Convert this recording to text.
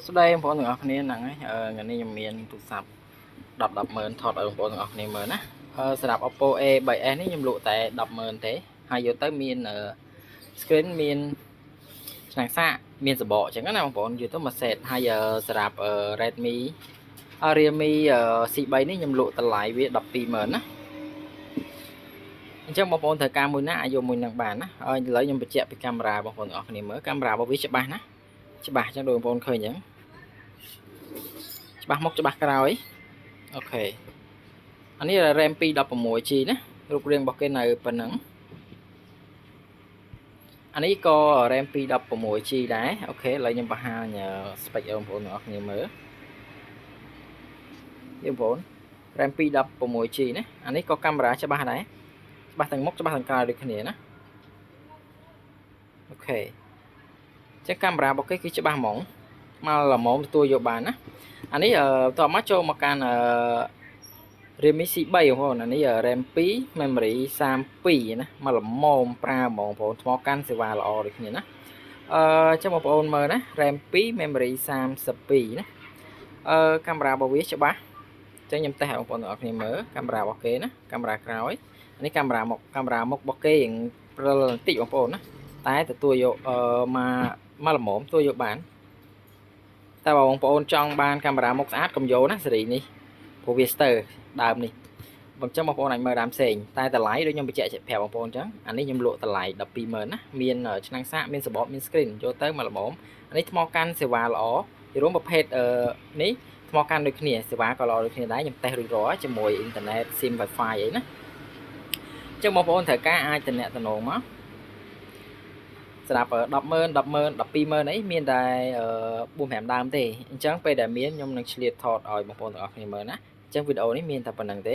ស្ដីបងប្អូនទាំងអស់គ្នាហ្នឹងហើយថ្ងៃនេះខ្ញុំមានទូរស័ព្ទ10,000ថតឲ្យបងប្អូនទាំងអស់គ្នាមើលណាសម្រាប់ Oppo A3s នេះខ្ញុំលក់តែ10,000ទេហើយយកទៅមាន screen មានឆ្នាំងសាកមានសបកអញ្ចឹងណាបងប្អូនយកទៅមួយ set ហើយសម្រាប់ Redmi Realme C3 នេះខ្ញុំលក់តម្លៃវា12,000ណាអញ្ចឹងបងប្អូនត្រូវការមួយណាអាចយកមួយនឹងបានណាហើយឥឡូវខ្ញុំបញ្ជាក់ពីកាមេរ៉ាបងប្អូនទាំងអស់គ្នាមើលកាមេរ៉ារបស់វាច្បាស់ណាច្បាស់អញ្ចឹងដូចបងប្អូនឃើញអញ្ចឹងច្បាស់មុខច្បាស់ក្រោយអូខេអានេះ RAM 216G ណារូបរាងរបស់គេនៅប៉ុណ្ណឹងអានេះក៏ RAM 216G ដែរអូខេឥឡូវខ្ញុំបង្ហាញ spec ឲ្យបងប្អូនទាំងអស់គ្នាមើលនេះបងប្អូន RAM 216G ណាអានេះក៏កាមេរ៉ាច្បាស់ដែរច្បាស់ទាំងមុខច្បាស់ទាំងក្រោយដូចគ្នាណាអូខេចឹងកាមេរ៉ារបស់គេគឺច្បាស់ហ្មងមកល្មមទទួលយកបានណាអានេះតមកចូលមកកាន់Realme C3 បងប្អូនអានេះ RAM 2 Memory 32ណាមកល្មមប្រើហ្មងបងប្អូនថ្មកាន់សេវាល្អដូចគ្នាណាចឹងបងប្អូនមើលណា RAM 2 Memory 32ណាកាមេរ៉ារបស់វាច្បាស់ចឹងខ្ញុំតេស្តឲ្យបងប្អូនទាំងអស់គ្នាមើលកាមេរ៉ារបស់គេណាកាមេរ៉ាក្រោយនេះកាមេរ៉ាមុខរបស់គេរៀងព្រិលបន្តិចបងប្អូនណាតែទទួលយកមកល្មមទទួលយកបានតែបងប្អូនចង់បានកាមេរ៉ាមុខស្អាតកុំយកណាស៊េរីនេះព្រោះវាស្ទើរដើមនេះបងចឹងបងប្អូនអាចមើលដើមផ្សេងតែតម្លៃដូចខ្ញុំបញ្ជាក់ប្រាប់បងប្អូនចឹងអានេះខ្ញុំលក់តម្លៃ12,000ណាមានឆ្នាំងសាកមានសបកមាន screen យកទៅមកល្មមអានេះថ្មកាន់សេវាល្អជារួមប្រភេទនេះថ្មកាន់ដូចគ្នាសេវាក៏ល្អដូចគ្នាដែរខ្ញុំតេស្តរួចរាល់ជាមួយអ៊ីនធឺណិត SIM Wi-Fi អីណាចឹងបងប្អូនត្រូវការអាចតំណតំណងមកសម្រាប់10,000 12,000អីមានតែ4-5ដើមទេអញ្ចឹងពេលដែលមានខ្ញុំនឹងឆ្លៀតថតឲ្យបងប្អូនទាំងអស់គ្នាមើលណាអញ្ចឹងវីដេអូនេះមានតែប៉ុណ្្នឹងទេ